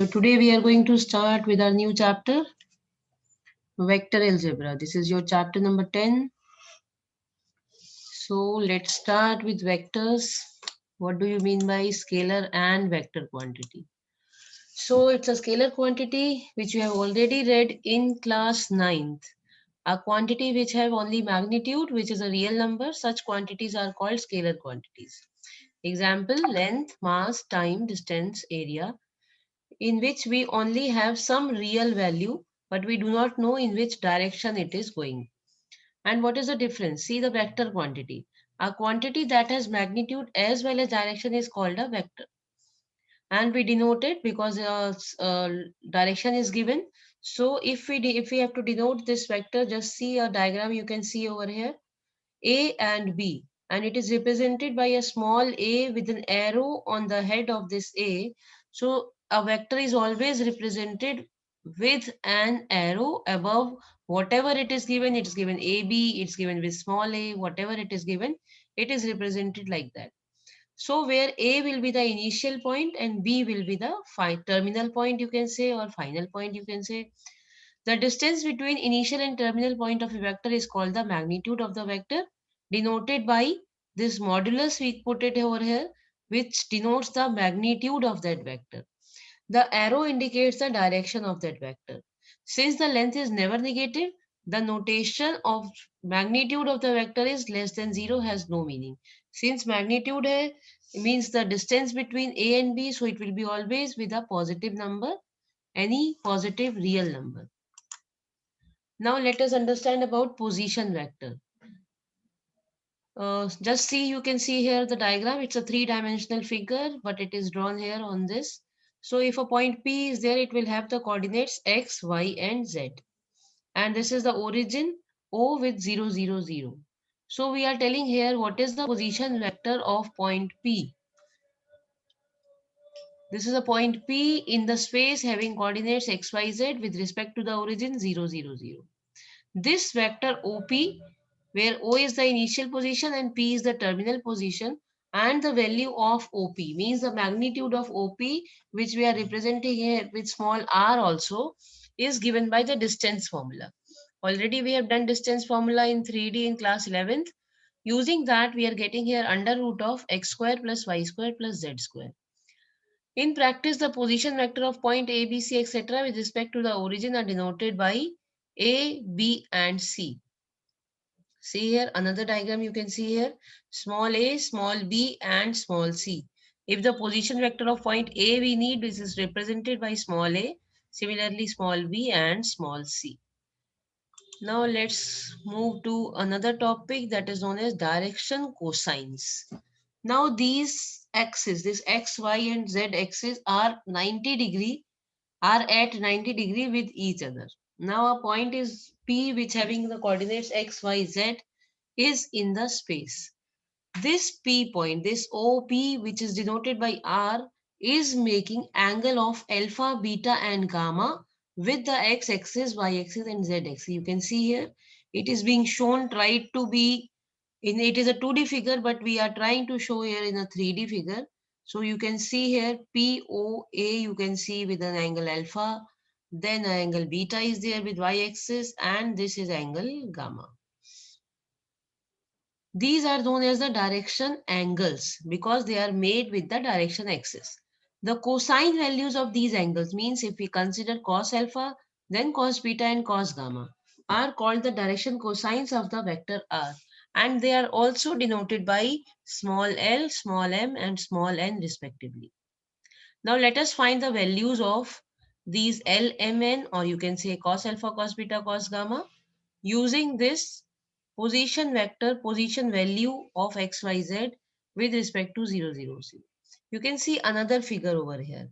So today we are going to start with our new chapter, Vector Algebra. This is your chapter number 10. So let's start with vectors. What do you mean by scalar and vector quantity? So it's a scalar quantity which you have already read in class 9th. A quantity which have only magnitude, which is a real number, such quantities are called scalar quantities. Example, length, mass, time, distance, area, in which we only have some real value, but we do not know in which direction it is going. And what is the difference? See the vector quantity. A quantity that has magnitude as well as direction is called a vector. And we denote it because direction is given. So if we have to denote this vector, just see a diagram you can see over here, A and B, and it is represented by a small a with an arrow on the head of this A. So a vector is always represented with an arrow above whatever it is given. It's given AB, it's given with small a, whatever it is given, it is represented like that. So where A will be the initial point and B will be the terminal point, you can say, or final point, you can say. The distance between initial and terminal point of a vector is called the magnitude of the vector, denoted by this modulus. We put it over here, which denotes the magnitude of that vector. The arrow indicates the direction of that vector. Since the length is never negative, the notation of magnitude of the vector is less than 0 has no meaning. Since magnitude means the distance between A and B, so it will be always with a positive number, any positive real number. Now let us understand about position vector. Just see, you can see here the diagram. It's a three-dimensional figure, but it is drawn here on this. So if a point P is there, it will have the coordinates X, Y, and Z. And this is the origin O with 0, 0, 0. So we are telling here what is the position vector of point P. This is a point P in the space having coordinates X, Y, Z with respect to the origin 0, 0, 0. This vector OP, where O is the initial position and P is the terminal position, and the value of OP means the magnitude of OP, which we are representing here with small r also, is given by the distance formula. Already we have done distance formula in 3D in class 11th. Using that, we are getting here under root of x square plus y square plus z square. In practice, the position vector of point A, B, C, etc. with respect to the origin are denoted by A, B, and C. See here, another diagram you can see here, small a, small b, and small c. If the position vector of point A we need, this is represented by small a, similarly small b and small c. Now let's move to another topic that is known as direction cosines. Now these axes, this x, y, and z axis are 90 degree, are at 90 degree with each other. Now a point is P which having the coordinates x, y, z is in the space. This P point, this OP, which is denoted by R, is making angle of alpha, beta, and gamma with the x-axis, y-axis, and z-axis. You can see here, it is being shown, tried to be, it is a 2D figure, but we are trying to show here in a 3D figure. So you can see here, POA, you can see with an angle alpha, then an angle beta is there with y-axis, and this is angle gamma. These are known as the direction angles because they are made with the direction axis. The cosine values of these angles means if we consider cos alpha, then cos beta and cos gamma are called the direction cosines of the vector r, and they are also denoted by small l, small m, and small n respectively. Now let us find the values of these l, m, n, or you can say cos alpha, cos beta, cos gamma using this position vector, position value of xyz with respect to 0, 0, 0. You can see another figure over here.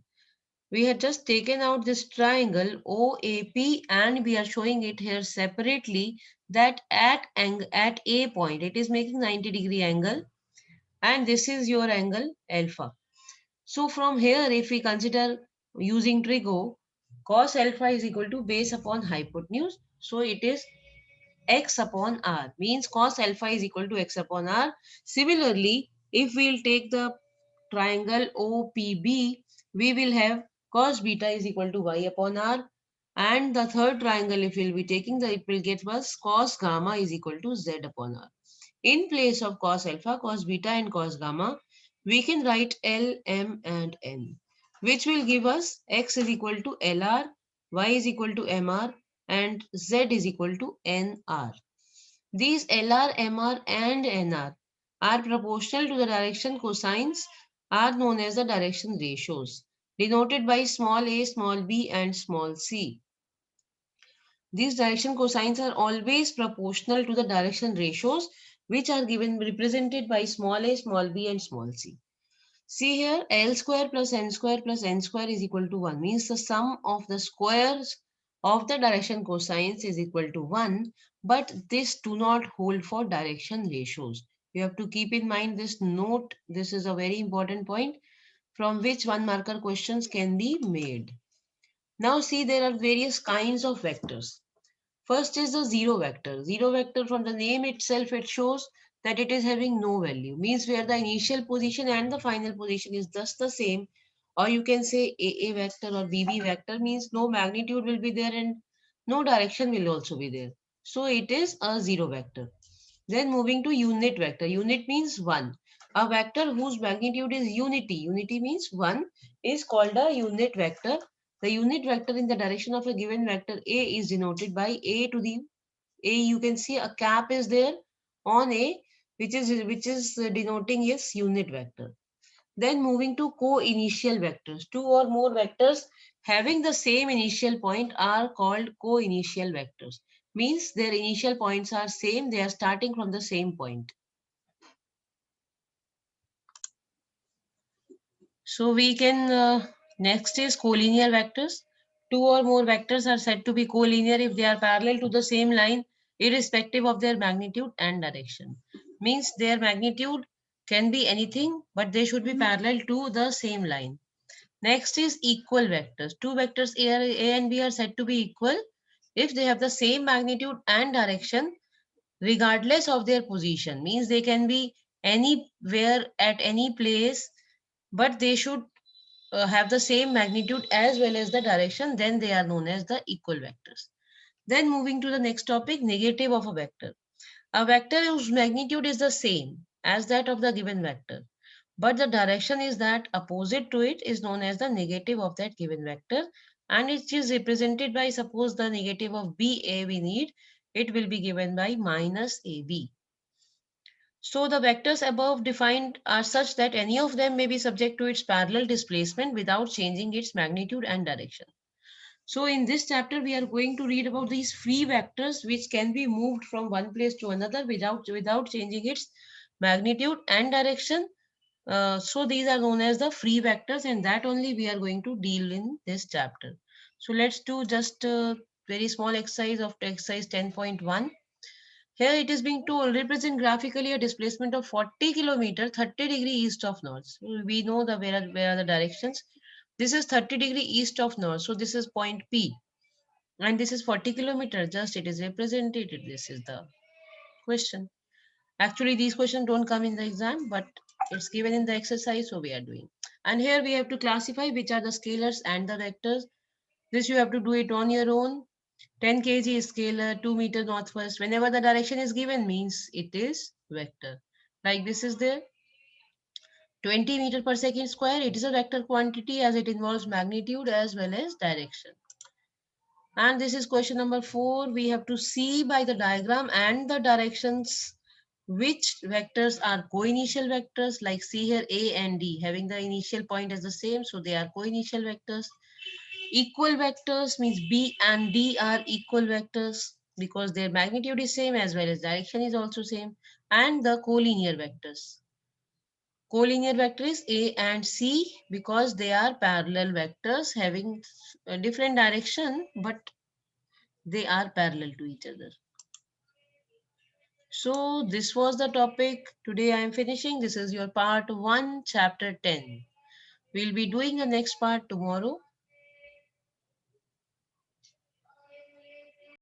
We had just taken out this triangle OAP and we are showing it here separately that at A point, it is making 90-degree angle and this is your angle alpha. So from here, if we consider using trigo, cos alpha is equal to base upon hypotenuse. So it is x upon r, means cos alpha is equal to x upon r. Similarly, if we'll take the triangle OPB, we will have cos beta is equal to y upon r. And the third triangle, if we'll be taking it will get us cos gamma is equal to z upon r. In place of cos alpha, cos beta and cos gamma, we can write L, M and N, which will give us x is equal to LR, y is equal to MR and z is equal to NR. These LR, MR and NR are proportional to the direction cosines are known as the direction ratios, denoted by small a, small b and small c. These direction cosines are always proportional to the direction ratios, which are given represented by small a, small b and small c. See here, L square plus n square plus n square is equal to 1, means the sum of the squares of the direction cosines is equal to 1, but this do not hold for direction ratios. You have to keep in mind this note. This is a very important point from which one marker questions can be made. Now see, there are various kinds of vectors. First is the zero vector. Zero vector, from the name itself, it shows that it is having no value. Means where the initial position and the final position is just the same. Or you can say AA vector or BB vector, means no magnitude will be there and no direction will also be there. So it is a zero vector. Then moving to unit vector. Unit means 1. A vector whose magnitude is unity. Unity means 1 is called a unit vector. The unit vector in the direction of a given vector A is denoted by A to the A. You can see a cap is there on A, which is denoting its unit vector. Then moving to co-initial vectors. Two or more vectors having the same initial point are called co-initial vectors. Means their initial points are same, they are starting from the same point. So we can, next is collinear vectors. Two or more vectors are said to be collinear if they are parallel to the same line, irrespective of their magnitude and direction. Means their magnitude can be anything, but they should be parallel to the same line. Next is equal vectors. Two vectors A and B are said to be equal if they have the same magnitude and direction regardless of their position. Means they can be anywhere at any place, but they should have the same magnitude as well as the direction. Then they are known as the equal vectors. Then moving to the next topic, negative of a vector. A vector whose magnitude is the same as that of the given vector, but the direction is that opposite to it is known as the negative of that given vector, and it is represented by, suppose the negative of BA we need, it will be given by minus AB. So the vectors above defined are such that any of them may be subject to its parallel displacement without changing its magnitude and direction. So in this chapter, we are going to read about these free vectors which can be moved from one place to another without changing its magnitude and direction. So these are known as the free vectors, and that only we are going to deal in this chapter. So let's do just a very small exercise of exercise 10.1. Here it is being told, represent graphically a displacement of 40 kilometer 30 degree east of north. So we know the where are the directions. This is 30 degree east of north. So this is point P. And this is 40 kilometer. Just it is represented. This is the question. Actually, these questions don't come in the exam, but it's given in the exercise, so we are doing. And here we have to classify which are the scalars and the vectors. This you have to do it on your own. 10 kg is scalar, 2 meter northwest. Whenever the direction is given, means it is vector. Like this is there. 20 meter per second square. It is a vector quantity as it involves magnitude as well as direction. And this is question number 4. We have to see by the diagram and the directions which vectors are co-initial vectors. Like see here, A and D having the initial point as the same, so they are co-initial vectors. Equal vectors means B and D are equal vectors because their magnitude is same as well as direction is also same. And the collinear vectors. Collinear vector is A and C because they are parallel vectors having a different direction, but they are parallel to each other. So this was the topic. Today I am finishing. This is your part 1, chapter 10. We'll be doing the next part tomorrow.